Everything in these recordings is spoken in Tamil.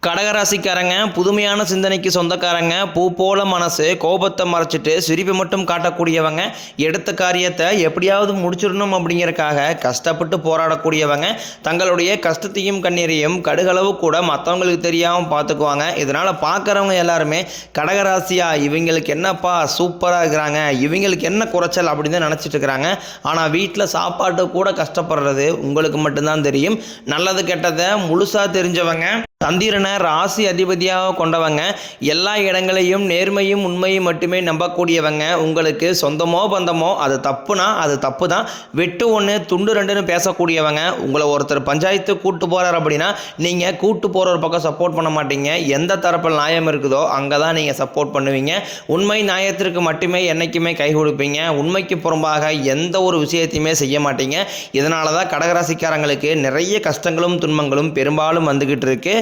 கடகராசிக்காரங்க புதுமையான சிந்தனைக்கு சொந்தக்காரங்க, பூ போல மனசு, கோபத்தை மறைச்சிட்டு சிரிப்பை மட்டும் காட்டக்கூடியவங்க, எடுத்த காரியத்தை எப்படியாவது முடிச்சிடணும் அப்படிங்கிறக்காக கஷ்டப்பட்டு போராடக்கூடியவங்க, தங்களுடைய கஷ்டத்தையும் கண்ணீரையும் கடுகளவு கூட மற்றவங்களுக்கு தெரியாமல் பார்த்துக்குவாங்க. இதனால் பார்க்குறவங்க எல்லாருமே கடகராசியா இவங்களுக்கு என்னப்பா சூப்பராக இருக்கிறாங்க, இவங்களுக்கு என்ன குறைச்சல் அப்படின்னு தான் நினச்சிட்டு இருக்கிறாங்க. ஆனால் வீட்டில் சாப்பாட்டு கூட கஷ்டப்படுறது உங்களுக்கு மட்டும்தான் தெரியும். நல்லது கெட்டதை முழுசாக தெரிஞ்சவங்க, சந்திரனை ராசி அதிபதியாக கொண்டவங்க, எல்லா இடங்களையும் நேர்மையும் உண்மையும் மட்டுமே நம்பக்கூடியவங்க, உங்களுக்கு சொந்தமோ பந்தமோ அது தப்புனா அது தப்பு தான், வெட்டு ஒன்று துண்டு ரெண்டுன்னு பேசக்கூடியவங்க, உங்களை ஒருத்தர் பஞ்சாயத்து கூட்டு போகிறார் அப்படின்னா நீங்கள் கூட்டு போகிற ஒரு பக்கம் சப்போர்ட் பண்ண மாட்டீங்க, எந்த தரப்பில் நியாயம் இருக்குதோ அங்கே தான் நீங்கள் சப்போர்ட் பண்ணுவீங்க, உண்மை நியாயத்திற்கு மட்டுமே என்றைக்குமே கை கொடுப்பீங்க, உண்மைக்கு புறம்பாக எந்த ஒரு விஷயத்தையுமே செய்ய மாட்டீங்க. இதனால தான் கடகராசிக்காரங்களுக்கு நிறைய கஷ்டங்களும் துன்பங்களும் பெரும்பாலும் வந்துக்கிட்டு இருக்கு.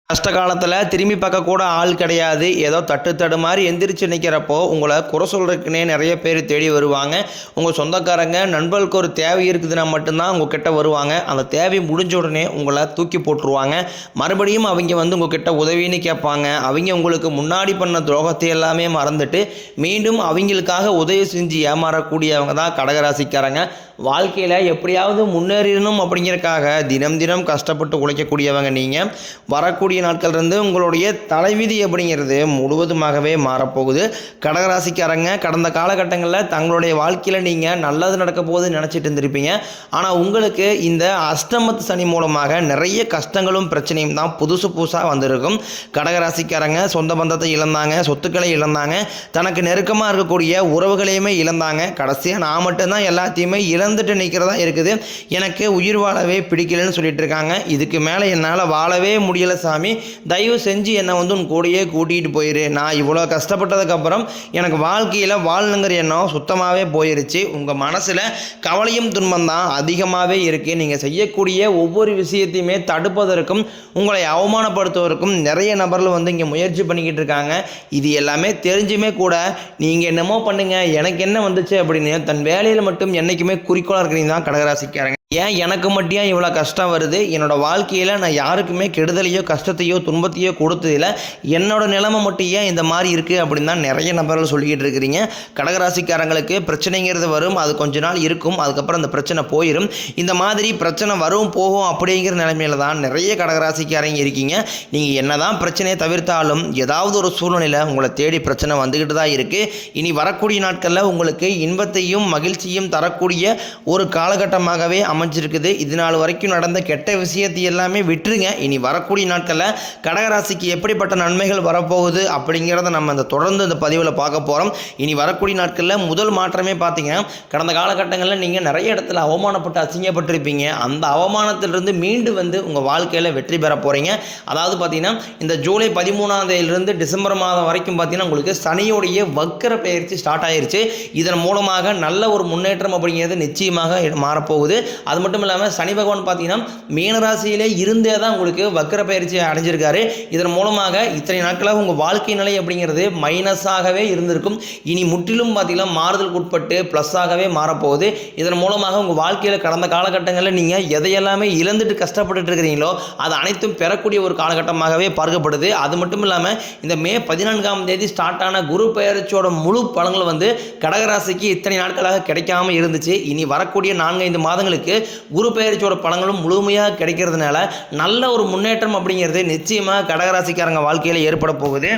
கஷ்ட காலத்தில் திரும்பி பார்க்க கூட ஆள் கிடையாது. ஏதோ தட்டு மாதிரி எந்திரிச்சு நிற்கிறப்போ உங்களை குறை சொல்கிறதுக்குன்னே நிறைய பேர் தேடி வருவாங்க. உங்கள் சொந்தக்காரங்க நண்பர்களுக்கு ஒரு தேவை இருக்குதுன்னா மட்டும்தான் உங்ககிட்ட வருவாங்க. அந்த தேவை முடிஞ்ச உடனே உங்களை தூக்கி போட்டுருவாங்க. மறுபடியும் அவங்க உங்ககிட்ட உதவின்னு கேட்பாங்க. அவங்க உங்களுக்கு முன்னாடி பண்ண துரோகத்தை எல்லாமே மறந்துட்டு மீண்டும் அவங்களுக்காக உதவி செஞ்சு ஏமாறக்கூடியவங்க தான் கடகராசிக்காரங்க. வாழ்க்கையில் எப்படியாவது முன்னேறணும் அப்படிங்கிறக்காக தினம் தினம் கஷ்டப்பட்டு உழைக்கக்கூடியவங்க நீங்கள். வரக்கூடிய நாட்கள் இருந்து உங்களுடைய தலைவிதி அப்படிங்கிறது முழுவதுமாகவே மாறப்போகுது. கடகராசிக்காரங்க கடந்த காலகட்டங்களில் தங்களுடைய வாழ்க்கையில் நீங்கள் நல்லது நடக்க போகுதுன்னு நினச்சிட்டு இருந்திருப்பீங்க. ஆனால் உங்களுக்கு இந்த அஷ்டமத்து சனி மூலமாக நிறைய கஷ்டங்களும் பிரச்சனையும் தான் புதுசாக வந்திருக்கும். கடகராசிக்காரங்க சொந்த பந்தத்தை இழந்தாங்க, சொத்துக்களை இழந்தாங்க, தனக்கு நெருக்கமாக இருக்கக்கூடிய உறவுகளையுமே இழந்தாங்க. கடைசியாக நான் மட்டும்தான் எல்லாத்தையுமே இழந்துட்டு நிற்கிறதா இருக்குது, எனக்கு உயிர் வாழவே பிடிக்கலன்னு சொல்லிட்டு இருக்காங்க. இதுக்கு மேலே என்னால் வாழவே முடியலை சாமி, தயவு செஞ்சு என்னை உன் கூடையே கூட்டிகிட்டு போயிரு. நான் இவ்வளோ கஷ்டப்பட்டதுக்கப்புறம் எனக்கு வாழ்க்கையில் வாழணுங்கிற எண்ணம் சுத்தமாகவே போயிருச்சு. உங்கள் மனசில் கவலையும் துன்பம் தான் அதிகமாகவே இருக்குது. நீங்கள் செய்யக்கூடிய ஒவ்வொரு விஷயத்தையுமே தடுப்பதற்கும் உங்களை அவமானப்படுத்துவதற்கும் நிறைய நபர்கள் இங்கே முயற்சி பண்ணிக்கிட்டு இருக்காங்க. இது எல்லாமே தெரிஞ்சுமே கூட நீங்கள் என்னமோ பண்ணுங்க எனக்கு என்ன வந்துச்சு அப்படின்னு தன் வேலையில் மட்டும் என்றைக்குமே குறிக்கோளாக இருக்கிறீங்க தான் கடகராசிக்காரங்க. ஏன் எனக்கு மட்டும் இவ்வளோ கஷ்டம் வருது, என்னோட வாழ்க்கையில் நான் யாருக்குமே கெடுதலையோ கஷ்டத்தையோ துன்பத்தையோ கொடுத்ததில்லை, என்னோட நிலைமை மட்டும் ஏன் இந்த மாதிரி இருக்குது அப்படின்னு தான் நிறைய நபர்கள் சொல்லிக்கிட்டு இருக்கிறீங்க. கடகராசிக்காரங்களுக்கு பிரச்சனைங்கிறது வரும், அது கொஞ்ச நாள் இருக்கும், அதுக்கப்புறம் அந்த பிரச்சனை போயிடும். இந்த மாதிரி பிரச்சனை வரும் போகும் அப்படிங்கிற நிலைமையில தான் நிறைய கடகராசிக்காரங்க இருக்கீங்க. நீங்கள் என்ன தான் பிரச்சனையை தவிர்த்தாலும் ஏதாவது ஒரு சூழ்நிலையில் உங்களை தேடி பிரச்சனை வந்துக்கிட்டு தான் இருக்குது. இனி வரக்கூடிய நாட்களில் உங்களுக்கு இன்பத்தையும் மகிழ்ச்சியும் தரக்கூடிய ஒரு காலகட்டமாகவே அமைஞ்சிருக்குது. இது நாள் வரைக்கும் நடந்த கெட்ட விஷயத்தை எல்லாமே விட்டுருங்க. இனி வரக்கூடிய நாட்களில் கடகராசிக்கு எப்படிப்பட்ட நன்மைகள் வரப்போகுது அப்படிங்கிறத நம்ம தொடர்ந்து இந்த பதிவில் பார்க்க போகிறோம். இனி வரக்கூடிய நாட்களில் முதல் மாற்றமே பார்த்தீங்கன்னா, கடந்த காலகட்டங்களில் நீங்கள் நிறைய இடத்துல அவமானப்பட்டு அசிங்கப்பட்டிருப்பீங்க. அந்த அவமானத்திலிருந்து மீண்டு உங்கள் வாழ்க்கையில் வெற்றி பெற போகிறீங்க. அதாவது பார்த்தீங்கன்னா இந்த ஜூலை 13ஆம் தேதியிலிருந்து டிசம்பர் மாதம் வரைக்கும் பார்த்தீங்கன்னா உங்களுக்கு சனியோடைய வக்கர பயிற்சி ஸ்டார்ட் ஆயிருச்சு. இதன் மூலமாக நல்ல ஒரு முன்னேற்றம் அப்படிங்கிறது நிச்சயமாக மாறப்போகுது. அது மட்டும் இல்லாமல் சனி பகவான் பார்த்தீங்கன்னா மீனராசியிலே இருந்தே தான் உங்களுக்கு வக்கர பயிற்சி அடைஞ்சிருக்காரு. இதன் மூலமாக இத்தனை நாட்களாக உங்கள் வாழ்க்கை நிலை அப்படிங்கிறது மைனஸாகவே இருந்திருக்கும். இனி முற்றிலும் பார்த்தீங்கன்னா மாறுதலுக்கு உட்பட்டு ப்ளஸ்ஸாகவே மாறப்போகுது. இதன் மூலமாக உங்கள் வாழ்க்கையில் கடந்த காலகட்டங்களில் நீங்கள் எதையெல்லாமே இழந்துட்டு கஷ்டப்பட்டுட்டு இருக்கிறீங்களோ அது அனைத்தும் பெறக்கூடிய ஒரு காலகட்டமாகவே பார்க்கப்படுது. அது மட்டும் இல்லாமல் இந்த மே 14ஆம் தேதி ஸ்டார்ட் ஆன குரு பயிற்சியோட முழு பலன்கள் கடகராசிக்கு இத்தனை நாட்களாக கிடைக்காம இருந்துச்சு. இனி வரக்கூடிய 4-5 மாதங்களுக்கு குரு பெயர்ச்சியோட பலன்களும் முழுமையாக கிடைக்கிறதுனால நல்ல ஒரு முன்னேற்றம் அப்படிங்கிறது நிச்சயமாக கடகராசிக்காரங்க வாழ்க்கையில் ஏற்பட போகுது.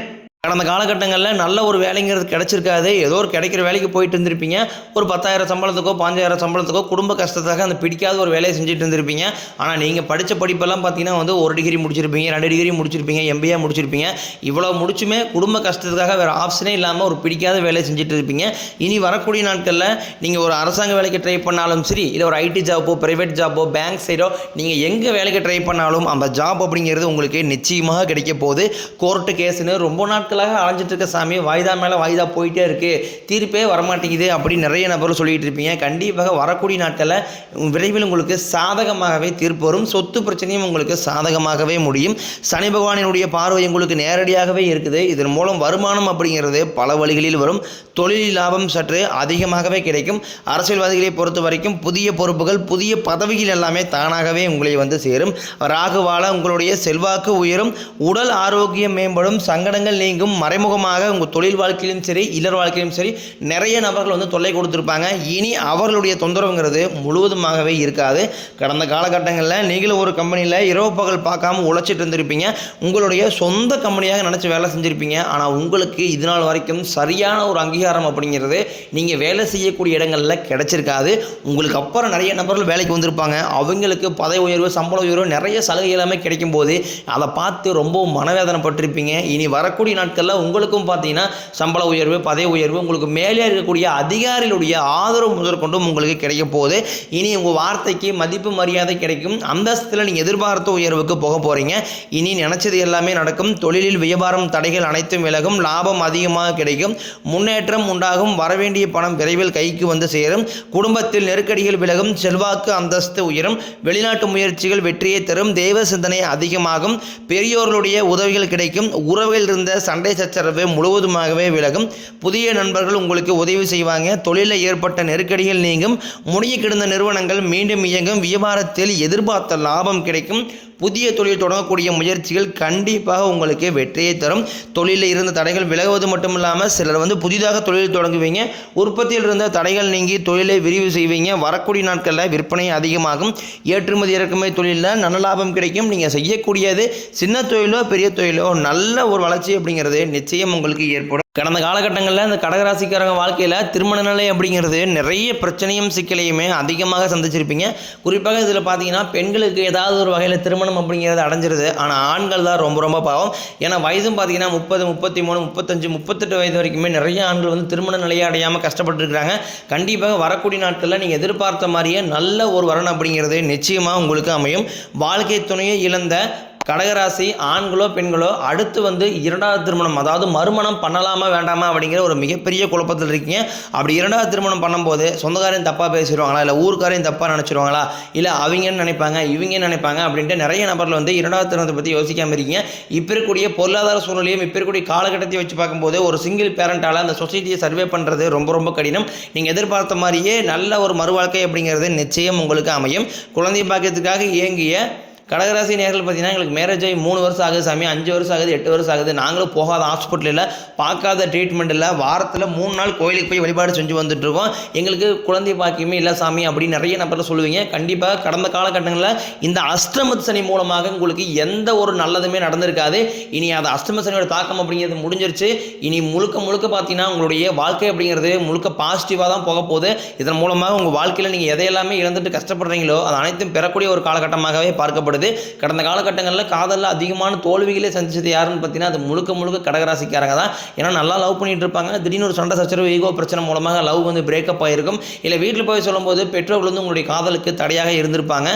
கடந்த காலகட்டங்களில் நல்ல ஒரு வேலைங்கிறது கிடச்சிருக்காது. ஏதோ ஒரு கிடைக்கிற வேலைக்கு போயிட்டு இருந்திருப்பீங்க. ஒரு 10,000 சம்பளத்துக்கோ 5,000 சம்பளத்துக்கோ குடும்ப கஷ்டத்துக்காக அந்த பிடிக்காத ஒரு வேலையை செஞ்சுட்டு இருந்திருப்பீங்க. ஆனால் நீங்கள் படித்த படிப்பெல்லாம் பார்த்தீங்கன்னா 1 டிகிரி முடிச்சிருப்பீங்க, 2 டிகிரி முடிச்சிருப்பீங்க, MBA முடிச்சிருப்பீங்க. இவ்வளோ முடிச்சுமே குடும்ப கஷ்டத்துக்காக வேறு ஆப்ஷனே இல்லாமல் ஒரு பிடிக்காத வேலையை செஞ்சுட்டு இருப்பீங்க. இனி வரக்கூடிய நாட்களில் நீங்கள் ஒரு அரசாங்க வேலைக்கு ட்ரை பண்ணாலும் சரி, இல்லை ஒரு IT ஜாப்போ ப்ரைவேட் ஜாப்போ பேங்க் சைடோ நீங்கள் எங்கே வேலைக்கு ட்ரை பண்ணாலும் அந்த ஜாப் அப்படிங்கிறது உங்களுக்கு நிச்சயமாக கிடைக்க போகுது. கோர்ட்டு கேஸுன்னு ரொம்ப நாட்கள் நாட்களாக அலைஞ்சிட்டு இருக்க சாமி, வாய்தா மேலே வாய்தா போயிட்டே இருக்குது, தீர்ப்பே வரமாட்டேங்குது அப்படின்னு நிறைய நபர்கள் சொல்லிகிட்டு இருப்பீங்க. கண்டிப்பாக வரக்கூடிய நாட்களில் விரைவில் உங்களுக்கு சாதகமாகவே தீர்ப்பு வரும். சொத்து பிரச்சனையும் உங்களுக்கு சாதகமாகவே முடியும். சனி பகவானினுடைய பார்வை உங்களுக்கு நேரடியாகவே இருக்குது. இதன் மூலம் வருமானம் அப்படிங்கிறது பல வழிகளில் வரும். தொழில் லாபம் சற்று அதிகமாகவே கிடைக்கும். அரசியல்வாதிகளை பொறுத்த வரைக்கும் புதிய பொறுப்புகள், புதிய பதவிகள் எல்லாமே தானாகவே உங்களை வந்து சேரும். ராகுவால உங்களுடைய செல்வாக்கு உயரும், உடல் ஆரோக்கியம் மேம்படும், சங்கடங்கள் நீங்கும். மறைமுகமாக உங்கள் தொழில் வாழ்க்கையிலும் சரி, இல்லற வாழ்க்கையிலும் சரி, நிறைய நபர்கள் வந்து தொல்லை கொடுத்துருப்பாங்க. இனி அவர்களுடைய தொந்தரவுங்கிறது முழுவதுமாகவே இருக்காது. கடந்த காலகட்டங்களில் நீங்களும் ஒரு கம்பெனியில் இரவு பகல் பார்க்காம உழைச்சிட்டு இருந்திருப்பீங்க. உங்களுடைய சொந்த கம்பெனியாக நினச்சி வேலை செஞ்சுருப்பீங்க. ஆனால் உங்களுக்கு இது நாள் வரைக்கும் சரியான ஒரு அங்கீகாரம் அப்படிங்கிறது நீங்கள் வேலை செய்யக்கூடிய இடங்களில் கிடைச்சிருக்காது. உங்களுக்கு அப்புறம் நிறைய நபர்கள் வேலைக்கு வந்திருப்பாங்க. அவங்களுக்கு பதவி உயர்வு, சம்பள உயர்வு, நிறைய சலுகை எல்லாமே கிடைக்கும் போது அதை பார்த்து ரொம்ப மனவேதனைப்பட்டிருப்பீங்க. இனி வரக்கூடிய நாட்களில் உங்களுக்கும் பார்த்தீங்கன்னா சம்பள உயர்வு, பதவி உயர்வு, உங்களுக்கு மேலே இருக்கக்கூடிய அதிகாரிகளுடைய ஆதரவு முதற்கொண்டும் உங்களுக்கு கிடைக்கும் போது இனி உங்கள் வார்த்தைக்கு மதிப்பு மரியாதை கிடைக்கும். அந்தஸ்தில் நீங்கள் எதிர்பார்த்த உயர்வுக்கு போக போகிறீங்க. இனி நினைச்சது எல்லாமே நடக்கும். தொழிலில் வியாபாரம் தடைகள் அனைத்தும் விலகும். லாபம் அதிகமாக கிடைக்கும். முன்னேற்றம் உண்டாகும். வரவேண்டிய பணம் விரைவில் கைக்கு வந்து சேரும். குடும்பத்தில் நெருக்கடிகள் விலகும். செல்வாக்கு அந்தஸ்து உயரும். வெளிநாட்டு முயற்சிகள் வெற்றியை தரும். தெய்வ சிந்தனை அதிகமாகும். பெரியோர்களுடைய உதவிகள் கிடைக்கும். உறவில் இருந்த சண்டை சச்சரவு முழுவதுமாகவே விலகும். புதிய நண்பர்கள் உங்களுக்கு உதவி செய்வாங்க. தொழிலில் ஏற்பட்ட நெருக்கடிகள் நீங்கும். முடிய கிடந்த நிறுவனங்கள் மீண்டும் இயங்கும். வியாபாரத்தில் எதிர்பார்த்த லாபம் கிடைக்கும். புதிய தொழில் தொடங்கக்கூடிய முயற்சிகள் கண்டிப்பாக உங்களுக்கு வெற்றியை தரும். தொழிலில் இருந்த தடைகள் விலகுவது மட்டும் இல்லாமல் சிலர் வந்து புதிதாக தொழில் தொடங்குவீங்க. உற்பத்தியில் இருந்த தடைகள் நீங்கி தொழிலை விரிவு செய்வீங்க. வரக்கூடிய நாட்களில் விற்பனை அதிகமாகும். ஏற்றுமதி இறக்குமதி தொழிலில் நல்ல லாபம் கிடைக்கும். நீங்கள் செய்யக்கூடியது சின்ன தொழிலோ பெரிய தொழிலோ நல்ல ஒரு வளர்ச்சி அப்படிங்கிறது நிச்சயம் உங்களுக்கு ஏற்படும். கடந்த காலகட்டங்களில் இந்த கடகராசிக்காரங்க வாழ்க்கையில் திருமண நிலை அப்படிங்கிறது நிறைய பிரச்சனையும் சிக்கலையுமே அதிகமாக சந்திச்சிருப்பீங்க. குறிப்பாக இதில் பார்த்தீங்கன்னா பெண்களுக்கு ஏதாவது ஒரு வகையில் திருமணம் அப்படிங்கிறது அடைஞ்சிருது. ஆனால் ஆண்கள் தான் ரொம்ப ரொம்ப பாவம். ஏன்னா வயதும் பார்த்தீங்கன்னா 30, 33, 35, 38 வயது வரைக்குமே நிறைய ஆண்கள் வந்து திருமண நிலையை அடையாமல் கஷ்டப்பட்டுருக்காங்க. கண்டிப்பாக வரக்கூடிய நாட்களில் நீங்கள் எதிர்பார்த்த மாதிரியே நல்ல ஒரு வரன் அப்படிங்கிறது நிச்சயமாக உங்களுக்கு அமையும். வாழ்க்கை துணையை இழந்த கடகராசி ஆண்களோ பெண்களோ அடுத்து வந்து இரண்டாவது திருமணம், அதாவது மறுமணம் பண்ணலாமா வேண்டாமா அப்படிங்கிற ஒரு மிகப்பெரிய குழப்பத்தில் இருக்கீங்க. அப்படி இரண்டாவது திருமணம் பண்ணும்போது சொந்தக்காரையும் தப்பாக பேசிடுவாங்களா, இல்லை ஊருக்காரையும் தப்பாக நினச்சிடுவாங்களா, இல்லை அவங்கன்னு நினைப்பாங்க இவங்க நினைப்பாங்க அப்படின்ட்டு நிறைய நபர்கள் வந்து இரண்டாவது திருமணத்தை பற்றி யோசிக்காமல் இருக்கீங்க. இப்போ இருக்கக்கூடிய பொருளாதார சூழ்நிலையும் இப்போ இருக்கக்கூடிய காலகட்டத்தை வச்சு பார்க்கும்போது ஒரு சிங்கிள் பேரண்டால் அந்த சொசைட்டியை சர்வே பண்ணுறது ரொம்ப ரொம்ப கடினம். நீங்கள் எதிர்பார்த்த மாதிரியே நல்ல ஒரு மறுவாழ்க்கை அப்படிங்கிறது நிச்சயம் உங்களுக்கு அமையும். குழந்தை பாக்கியத்துக்காக இயங்கிய கடகராசி நேர்கள் பார்த்தீங்கன்னா எங்களுக்கு மேரேஜ் ஆகி 3 வருஷம் ஆகுது சாமி, 5 வருஷம் ஆகுது, 8 வருஷம் ஆகுது, நாங்களும் போகாத ஹாஸ்பிட்டல் இல்லை, பார்க்காத ட்ரீட்மெண்ட் இல்லை, வாரத்தில் 3 நாள் கோயிலுக்கு போய் வழிபாடு செஞ்சு வந்துட்டுருக்கோம், எங்களுக்கு குழந்தை பாக்கியமே இல்லை சாமி அப்படின்னு நிறைய நபர்கள் சொல்லுவீங்க. கண்டிப்பாக கடந்த காலகட்டங்களில் இந்த அஷ்டமத்து சனி மூலமாக உங்களுக்கு எந்த ஒரு நல்லதுமே நடந்திருக்காது. இனி அது அஷ்டம சனியோட தாக்கம் அப்படிங்கிறது முடிஞ்சிருச்சு. இனி முழுக்க முழுக்க பார்த்தீங்கன்னா உங்களுடைய வாழ்க்கை அப்படிங்கிறது முழுக்க பாசிட்டிவாக தான் போக போகுது. இதன் மூலமாக உங்கள் வாழ்க்கையில் நீங்கள் எதையெல்லாமே இழந்துட்டு கஷ்டப்படுறீங்களோ அது அனைத்தும் பெறக்கூடிய ஒரு காலகட்டமாகவே பார்க்கப்படுது. கடந்த காலகட்டங்களில் காதலில் அதிகமான தோல்விகளே சந்திச்சது யாருன்னு பார்த்தீங்கன்னா அது முழுக்க முழுக்க கடகராசிக்காரங்க தான். ஏன்னா நல்லா லவ் பண்ணிட்டு இருப்பாங்க, திடீர்னு ஒரு சண்டை சச்சரவு ஈகோ பிரச்சனை மூலமாக லவ் வந்து பிரேக்கப் ஆகிருக்கும். இல்லை வீட்டில் போய் சொல்லும்போது பெற்றோர்கள் வந்து உங்களுடைய காதலுக்கு தடையாக இருந்திருப்பாங்க.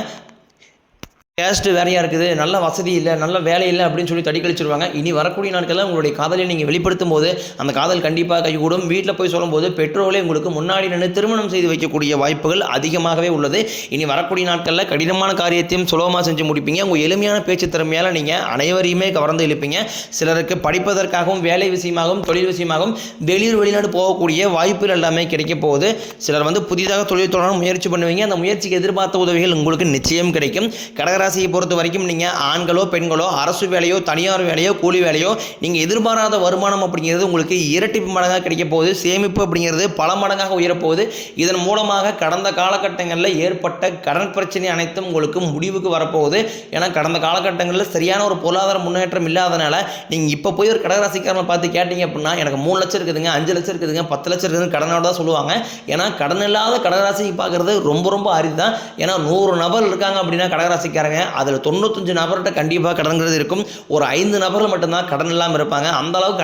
கேஸ்ட்டு வேறையாக இருக்குது, நல்ல வசதி இல்லை, நல்ல வேலை இல்லை அப்படின்னு சொல்லி தடி கழிச்சிருவாங்க. இனி வரக்கூடிய நாட்களில் உங்களுடைய காதலை நீங்கள் வெளிப்படுத்தும் போது அந்த காதல் கண்டிப்பாக கைகூடும். வீட்டில் போய் சொல்லும்போது பெற்றோர்களே உங்களுக்கு முன்னாடி நின்று திருமணம் செய்து வைக்கக்கூடிய வாய்ப்புகள் அதிகமாகவே உள்ளது. இனி வரக்கூடிய நாட்களில் கடினமான காரியத்தையும் சுலபமாக செஞ்சு முடிப்பீங்க. உங்கள் எளிமையான பேச்சு திறமையால் நீங்கள் அனைவரையுமே கவர்ந்து இழுப்பீங்க. சிலருக்கு படிப்பதற்காகவும் வேலை விஷயமாகவும் தொழில் விஷயமாகவும் வெளியூர் வெளிநாடு போகக்கூடிய வாய்ப்புகள் எல்லாமே கிடைக்க போகுது. சிலர் வந்து புதிதாக தொழில் தொடர முயற்சி பண்ணுவீங்க. அந்த முயற்சிக்கு எதிர்பார்த்த உதவிகள் உங்களுக்கு நிச்சயம் கிடைக்கும். கடகராசியை பொறுத்த வரைக்கும் நீங்கள் ஆண்களோ பெண்களோ அரசு வேலையோ தனியார் வேலையோ கூலி வேலையோ நீங்கள் எதிர்பாராத வருமானம் அப்படிங்கிறது உங்களுக்கு இரட்டிப்பு மடங்காக கிடைக்க போகுது. சேமிப்பு அப்படிங்கிறது பல மடங்காக உயரப்போகுது. இதன் மூலமாக கடந்த காலகட்டங்களில் ஏற்பட்ட கடன் பிரச்சனை அனைத்தும் உங்களுக்கு முடிவுக்கு வரப்போகுது. ஏன்னா கடந்த காலகட்டங்களில் சரியான ஒரு பொருளாதார முன்னேற்றம் இல்லாதனால நீங்கள் இப்போ போய் ஒரு கடகராசிக்காரனை பார்த்து கேட்டீங்க அப்படின்னா எனக்கு 3 லட்சம் இருக்குதுங்க, 5 லட்சம் இருக்குதுங்க, 10 லட்சம் இருக்குதுன்னு கடனோட தான் சொல்லுவாங்க. ஏன்னா கடன் இல்லாத கடகராசிக்கு பார்க்குறது ரொம்ப ரொம்ப அரிது தான். ஏன்னா 100 நபர் இருக்காங்க அப்படின்னா கடகராசிக்காரங்க பாருங்கள், அதில் 95 நபர்கிட்ட கண்டிப்பாக கடன்கிறது இருக்கும். ஒரு 5 நபர்கள் மட்டும்தான் கடன் இல்லாமல் இருப்பாங்க. அந்த அளவுக்கு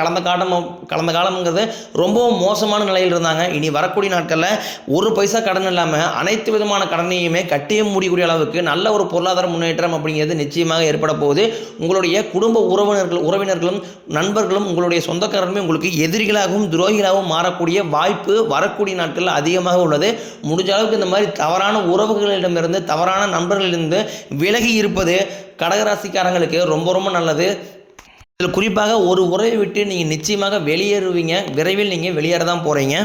கடந்த காலம்ங்கிறது ரொம்பவும் மோசமான நிலையில் இருந்தாங்க. இனி வரக்கூடிய நாட்களில் ஒரு பைசா கடன் இல்லாமல் அனைத்து விதமான கடனையுமே கட்டியே முடியக்கூடிய அளவுக்கு நல்ல ஒரு பொருளாதார முன்னேற்றம் அப்படிங்கிறது நிச்சயமாக ஏற்பட போகுது. உங்களுடைய குடும்ப உறவினர்களும் நண்பர்களும் உங்களுடைய சொந்தக்காரர்களுமே உங்களுக்கு எதிரிகளாகவும் துரோகிகளாகவும் மாறக்கூடிய வாய்ப்பு வரக்கூடிய நாட்களில் அதிகமாக உள்ளது. முடிஞ்ச அளவுக்கு இந்த மாதிரி தவறான உறவுகளிடமிருந்து தவறான நண்பர்களிலிருந்து விலகி இருப்பது கடகராசிக்காரங்களுக்கு ரொம்ப ரொம்ப நல்லது. இதில் குறிப்பாக ஒரு உறவை விட்டு நீங்கள் நிச்சயமாக வெளியேறுவீங்க. விரைவில் நீங்கள் வெளியேற தான் போகிறீங்க.